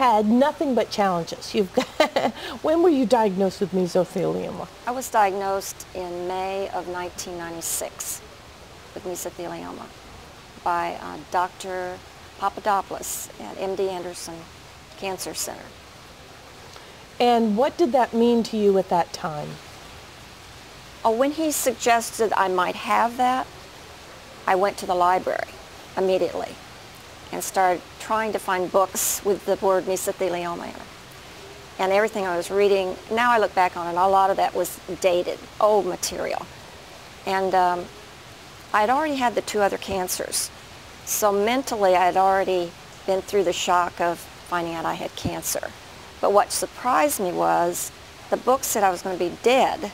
had nothing but challenges. You've got, when were you diagnosed with mesothelioma? I was diagnosed in May of 1996 with mesothelioma by Dr. Papadopoulos at MD Anderson Cancer Center. And what did that mean to you at that time? Oh, when he suggested I might have that, I went to the library immediately and started trying to find books with the word mesothelioma in it. And everything I was reading, now I look back on it, a lot of that was dated, old material. And I'd already had the 2 other cancers. So mentally, I had already been through the shock of finding out I had cancer. But what surprised me was the book said I was going to be dead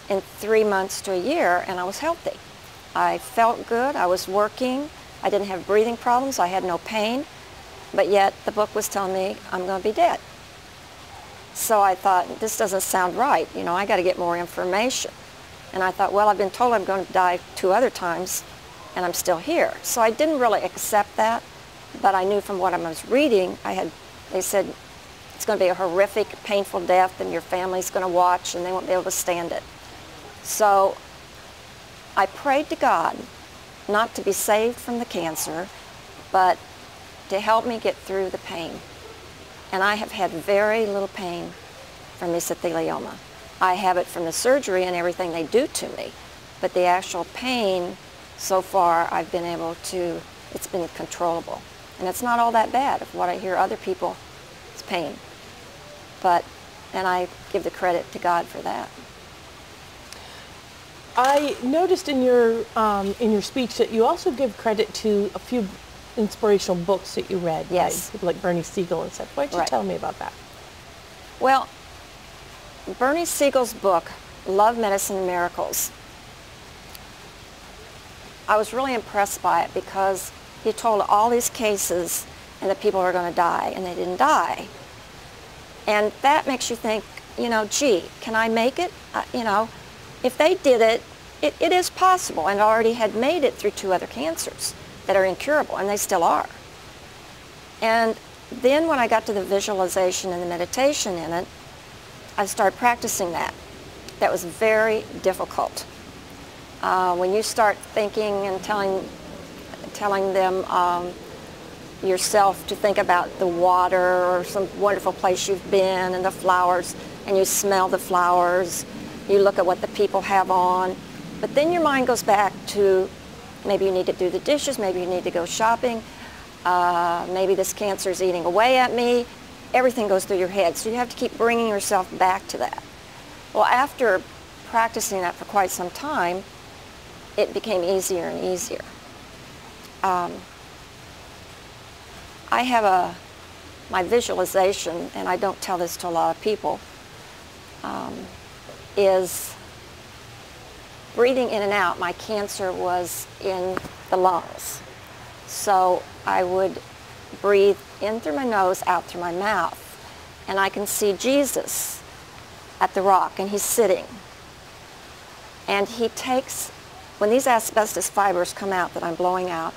in 3 months to a year, and I was healthy. I felt good, I was working, I didn't have breathing problems, I had no pain, but yet the book was telling me I'm going to be dead. So I thought, this doesn't sound right, you know, I got to get more information. And I thought, well, I've been told I'm going to die 2 other times, and I'm still here. So I didn't really accept that, but I knew from what I was reading, they said it's going to be a horrific, painful death, and your family's going to watch, and they won't be able to stand it. So I prayed to God not to be saved from the cancer, but to help me get through the pain. And I have had very little pain from mesothelioma. I have it from the surgery and everything they do to me, but the actual pain, so far, I've been able to, it's been controllable. And it's not all that bad of what I hear other people, it's pain. And I give the credit to God for that. I noticed in your speech that you also give credit to a few inspirational books that you read. Yes. By people like Bernie Siegel and such. Why don't you tell me about that? Well, Bernie Siegel's book, Love, Medicine, and Miracles, I was really impressed by it because he told all these cases and the people are going to die, and they didn't die. And that makes you think, you know, gee, can I make it? You know, if they did it, it is possible, and already had made it through 2 other cancers that are incurable, and they still are. And then when I got to the visualization and the meditation in it, I started practicing that. That was very difficult. When you start thinking and telling them yourself to think about the water or some wonderful place you've been and the flowers, and you smell the flowers, you look at what the people have on, but then your mind goes back to maybe you need to do the dishes, maybe you need to go shopping, maybe this cancer is eating away at me. Everything goes through your head, so you have to keep bringing yourself back to that. Well, after practicing that for quite some time, it became easier and easier. I have my visualization, and I don't tell this to a lot of people, is breathing in and out. My cancer was in the lungs. So I would breathe in through my nose, out through my mouth. And I can see Jesus at the rock, and he's sitting. And he takes, when these asbestos fibers come out that I'm blowing out,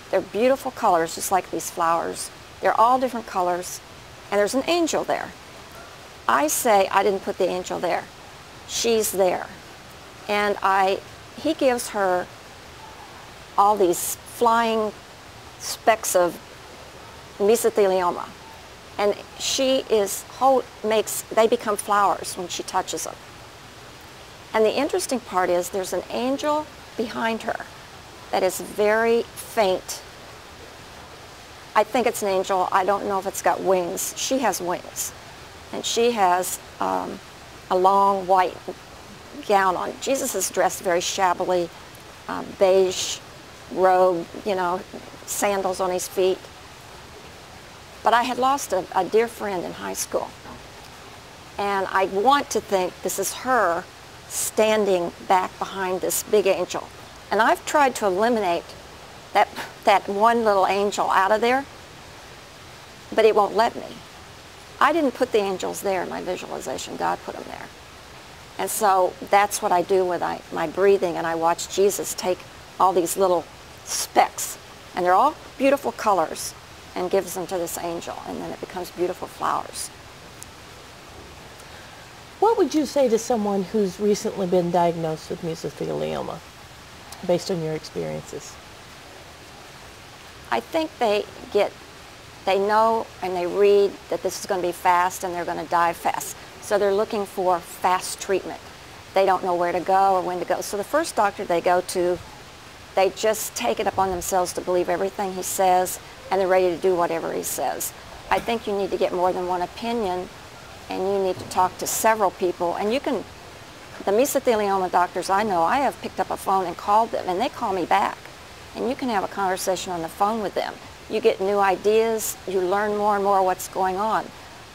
they're beautiful colors, just like these flowers. They're all different colors, and there's an angel there. I say I didn't put the angel there. She's there. And he gives her all these flying specks of mesothelioma. And they become flowers when she touches them. And the interesting part is there's an angel behind her that is very faint. I think it's an angel. I don't know if it's got wings. She has wings. And she has a long white gown on. Jesus is dressed very shabbily, beige robe, you know, sandals on his feet. But I had lost a dear friend in high school. And I want to think this is her standing back behind this big angel. And I've tried to eliminate that one little angel out of there, but it won't let me. I didn't put the angels there in my visualization. God put them there. And so that's what I do with my breathing, and I watch Jesus take all these little specks, and they're all beautiful colors, and gives them to this angel, and then it becomes beautiful flowers. What would you say to someone who's recently been diagnosed with mesothelioma, based on your experiences? I think they know and they read that this is going to be fast and they're going to die fast. So they're looking for fast treatment. They don't know where to go or when to go. So the first doctor they go to, they just take it upon themselves to believe everything he says, and they're ready to do whatever he says. I think you need to get more than one opinion, and you need to talk to several people. And you can, the mesothelioma doctors I know, I have picked up a phone and called them, and they call me back. And you can have a conversation on the phone with them. You get new ideas, you learn more and more what's going on.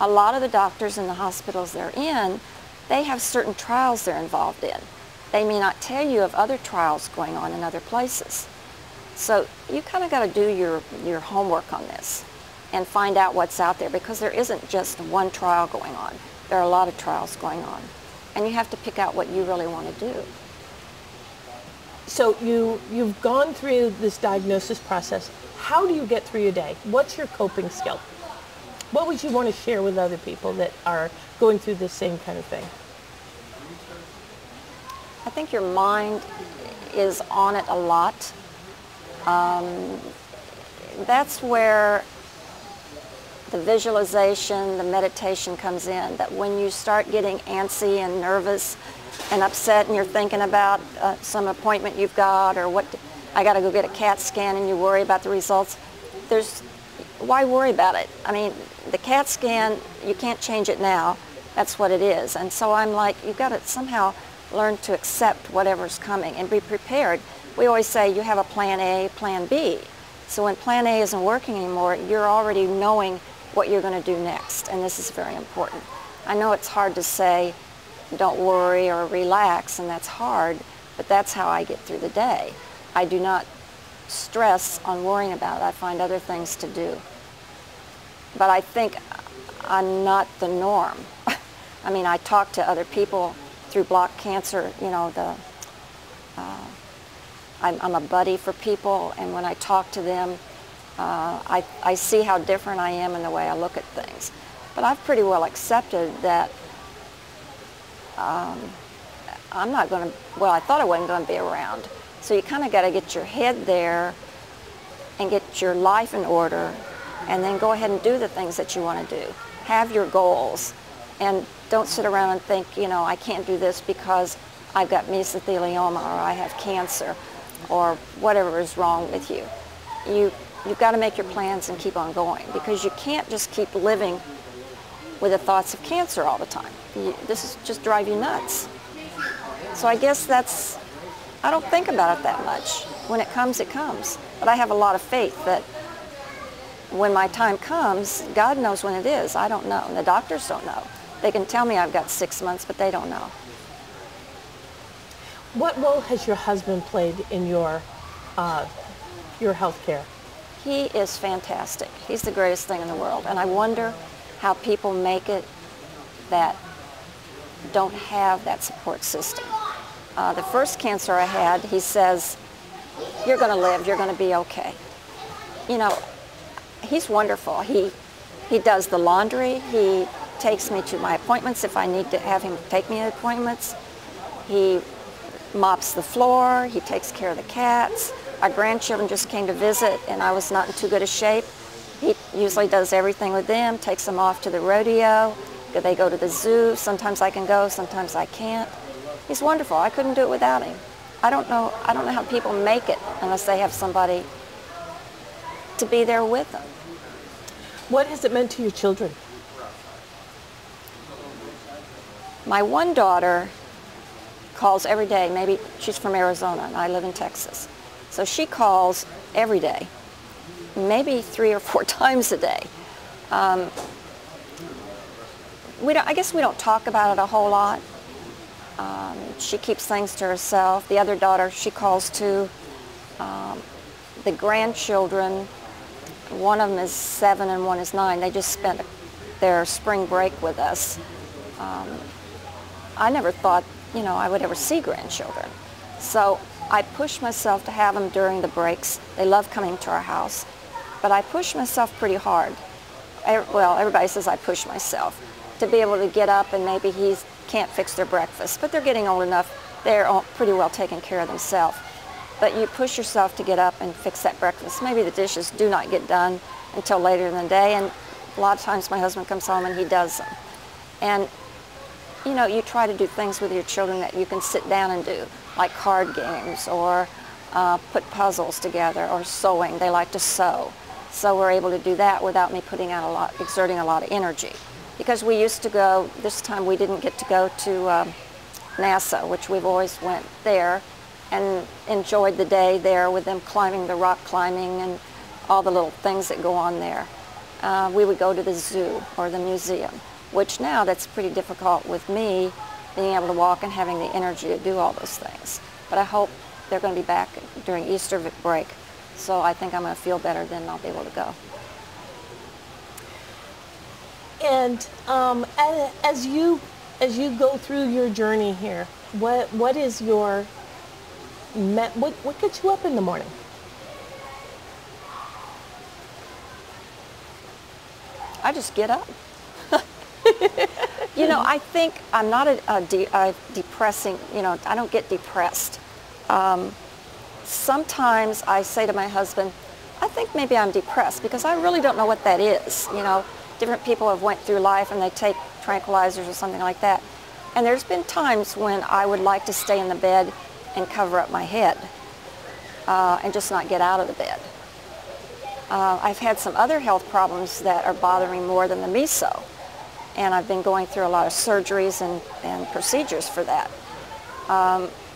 A lot of the doctors in the hospitals they're in, they have certain trials they're involved in. They may not tell you of other trials going on in other places. So you kind of got to do your homework on this and find out what's out there, because there isn't just one trial going on. There are a lot of trials going on. And you have to pick out what you really want to do. So you've gone through this diagnosis process. How do you get through your day? What's your coping skill? What would you want to share with other people that are going through the same kind of thing? I think your mind is on it a lot. That's where the visualization, the meditation comes in, that when you start getting antsy and nervous and upset and you're thinking about some appointment you've got, or what, I got to go get a CAT scan, and you worry about the results, why worry about it? I mean, the CAT scan, you can't change it now. That's what it is. And so I'm like, you've got to somehow learn to accept whatever's coming and be prepared. We always say you have a plan A, plan B. So when plan A isn't working anymore, you're already knowing what you're going to do next, and this is very important. I know it's hard to say don't worry or relax, and that's hard, but that's how I get through the day. I do not stress on worrying about it. I find other things to do. But I think I'm not the norm. I mean, I talk to other people through block cancer, you know, I'm a buddy for people, and when I talk to them, I see how different I am in the way I look at things. But I've pretty well accepted that I'm not going to, well, I thought I wasn't going to be around. So you kind of got to get your head there and get your life in order, and then go ahead and do the things that you want to do. Have your goals, and don't sit around and think, you know, I can't do this because I've got mesothelioma, or I have cancer, or whatever is wrong with you. You've got to make your plans and keep on going, because you can't just keep living with the thoughts of cancer all the time. This is just drive you nuts. So I guess I don't think about it that much. When it comes, it comes. But I have a lot of faith that when my time comes, God knows when it is. I don't know, and the doctors don't know. They can tell me I've got 6 months, but they don't know. What role has your husband played in your health care? He is fantastic. He's the greatest thing in the world. And I wonder how people make it that don't have that support system. The first cancer I had, he says, you're going to live, you're going to be okay. You know, he's wonderful. He does the laundry. He takes me to my appointments if I need to have him take me to appointments. He mops the floor. He takes care of the cats. Our grandchildren just came to visit, and I was not in too good a shape. He usually does everything with them, takes them off to the rodeo. They go to the zoo. Sometimes I can go, sometimes I can't. He's wonderful. I couldn't do it without him. I don't know how people make it unless they have somebody to be there with them. What has it meant to your children? My one daughter calls every day. Maybe she's from Arizona and I live in Texas. So she calls every day, maybe 3 or 4 times a day. I guess we don't talk about it a whole lot. She keeps things to herself. The other daughter she calls too. The grandchildren, one of them is 7 and one is 9. They just spent their spring break with us. I never thought, you know, I would ever see grandchildren. So I push myself to have them during the breaks. They love coming to our house. but I push myself pretty hard. Well, everybody says I push myself to be able to get up, and maybe he can't fix their breakfast, but they're getting old enough, they're all pretty well taking care of themselves. But you push yourself to get up and fix that breakfast. Maybe the dishes do not get done until later in the day, and a lot of times my husband comes home and he does them. And you know, you try to do things with your children that you can sit down and do, like card games, or put puzzles together, or sewing. They like to sew. So we're able to do that without me putting out exerting a lot of energy. Because we used to go, this time we didn't get to go to NASA, which we've always went there, and enjoyed the day there with them climbing the rock climbing and all the little things that go on there. We would go to the zoo or the museum, which now that's pretty difficult with me being able to walk and having the energy to do all those things. But I hope they're going to be back during Easter break, so I think I'm going to feel better, then I'll be able to go. And as you go through your journey here, what is your what gets you up in the morning? I just get up. You know, I think I'm not a depressing, you know, I don't get depressed. Sometimes I say to my husband, I think maybe I'm depressed because I really don't know what that is. You know, different people have went through life and they take tranquilizers or something like that. And there's been times when I would like to stay in the bed and cover up my head and just not get out of the bed. I've had some other health problems that are bothering more than the meso. And I've been going through a lot of surgeries and procedures for that.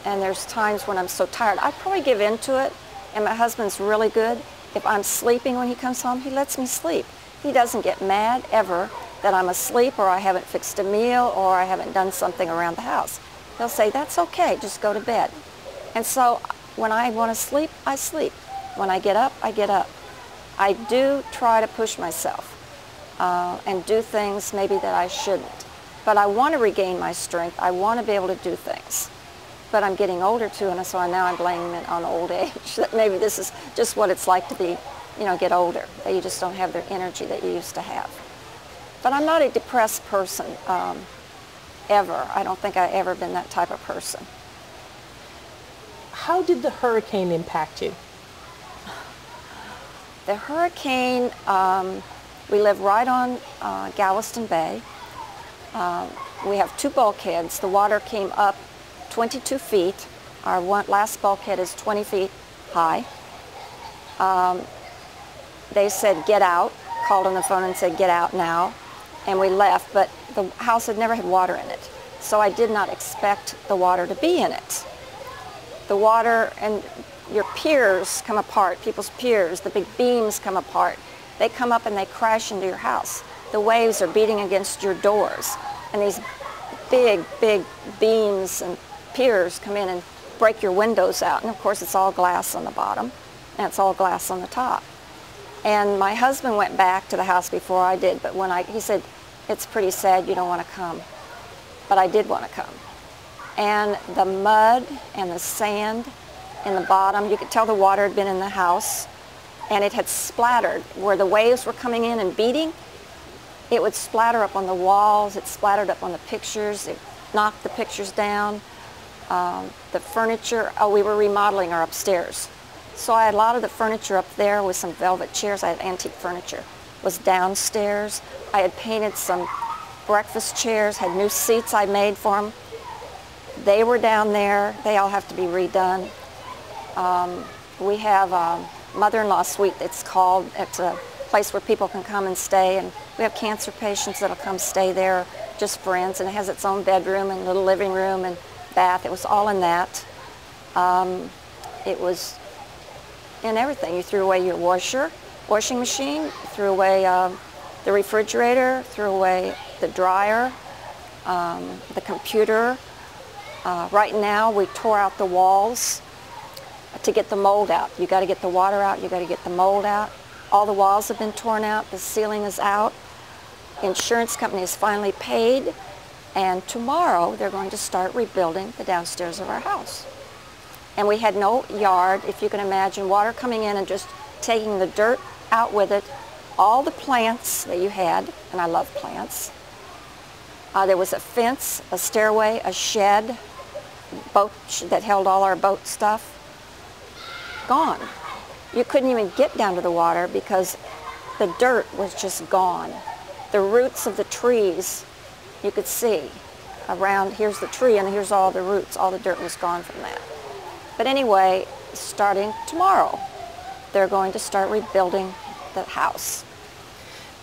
And there's times when I'm so tired, I probably give in to it, and my husband's really good. If I'm sleeping when he comes home, he lets me sleep. He doesn't get mad ever that I'm asleep or I haven't fixed a meal or I haven't done something around the house. He'll say, that's okay, just go to bed. And so when I want to sleep, I sleep. When I get up, I get up. I do try to push myself and do things maybe that I shouldn't. But I want to regain my strength. I want to be able to do things. But I'm getting older too, and so now I'm blaming it on old age. That maybe this is just what it's like to be, you know, get older. That you just don't have the energy that you used to have. But I'm not a depressed person ever. I don't think I've ever been that type of person. How did the hurricane impact you? The hurricane, we live right on Galveston Bay. We have two bulkheads. The water came up 22 feet. Our last bulkhead is 20 feet high. They said, get out, called on the phone and said, get out now. And we left, but the house had never had water in it. So I did not expect the water to be in it. The water and your piers come apart, people's piers, the big beams come apart. They come up and they crash into your house. The waves are beating against your doors. And these big, big beams and piers come in and break your windows out. And of course it's all glass on the bottom and it's all glass on the top. And my husband went back to the house before I did, but he said, it's pretty sad, you don't want to come. But I did want to come. And the mud and the sand in the bottom, you could tell the water had been in the house, and it had splattered where the waves were coming in and beating. It would splatter up on the walls, it splattered up on the pictures, it knocked the pictures down. The furniture, we were remodeling our upstairs. So I had a lot of the furniture up there with some velvet chairs. I had antique furniture. Was downstairs. I had painted some breakfast chairs, had new seats I made for them. They were down there. They all have to be redone. We have a mother-in-law suite, it's called. It's a place where people can come and stay, and we have cancer patients that'll come stay there, just friends, and it has its own bedroom and little living room and bath. It was all in that. It was in everything. You threw away your washing machine, threw away the refrigerator, threw away the dryer, the computer. Right now we tore out the walls to get the mold out. You got to get the water out, you got to get the mold out. All the walls have been torn out, the ceiling is out. Insurance company is finally paid, and tomorrow they're going to start rebuilding the downstairs of our house. And we had no yard, if you can imagine, water coming in and just taking the dirt out with it all the plants that you had, and I love plants. There was a fence, a stairway, a shed, boat that held all our boat stuff. Gone. You couldn't even get down to the water because the dirt was just gone. The roots of the trees, you could see around, here's the tree and here's all the roots, all the dirt was gone from that. But anyway, starting tomorrow, they're going to start rebuilding the house.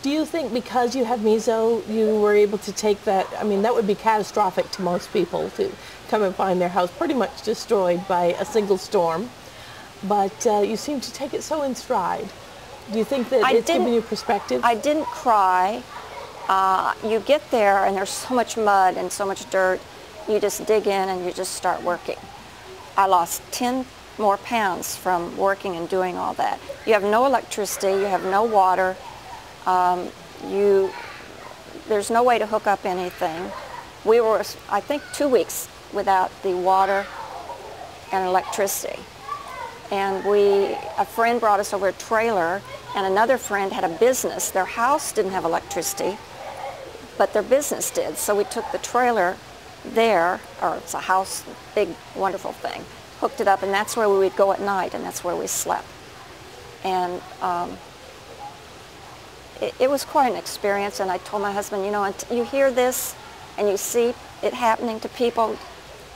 Do you think because you have meso, you were able to take that? I mean, that would be catastrophic to most people to come and find their house pretty much destroyed by a single storm. But you seem to take it so in stride. Do you think that it's given you perspective? I didn't cry. You get there and there's so much mud and so much dirt. You just dig in and you just start working. I lost 10 more pounds from working and doing all that. You have no electricity, you have no water. There's no way to hook up anything. We were, I think, 2 weeks without the water and electricity. And a friend brought us over a trailer, and another friend had a business. Their house didn't have electricity, but their business did. So we took the trailer there, or it's a house, big, wonderful thing, hooked it up, and that's where we would go at night, and that's where we slept. And it was quite an experience, and I told my husband, you know, you hear this and you see it happening to people,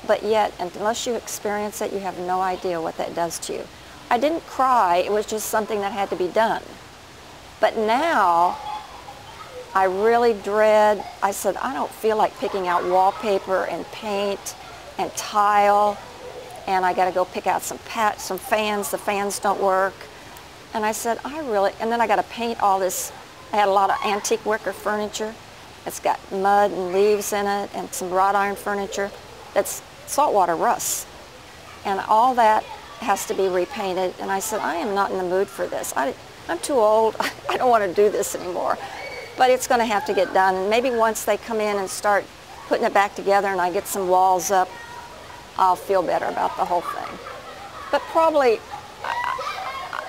but yet, unless you experience it, you have no idea what that does to you. I didn't cry, it was just something that had to be done. But now, I really dread, I said, I don't feel like picking out wallpaper and paint and tile, and I gotta go pick out some fans, the fans don't work. And I said, and then I gotta paint all this. I had a lot of antique wicker furniture. It's got mud and leaves in it and some wrought iron furniture that's saltwater rust. And all that has to be repainted. And I said, I am not in the mood for this. I'm too old. I don't want to do this anymore. But it's going to have to get done. And maybe once they come in and start putting it back together and I get some walls up, I'll feel better about the whole thing. But probably,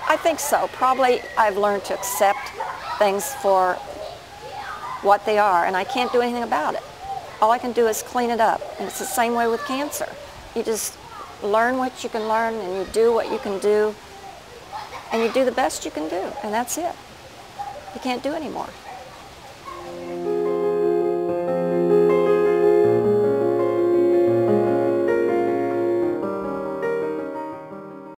I think so. Probably I've learned to accept things for what they are, and I can't do anything about it. All I can do is clean it up, and it's the same way with cancer. You just learn what you can learn, and you do what you can do, and you do the best you can do, and that's it. You can't do any more.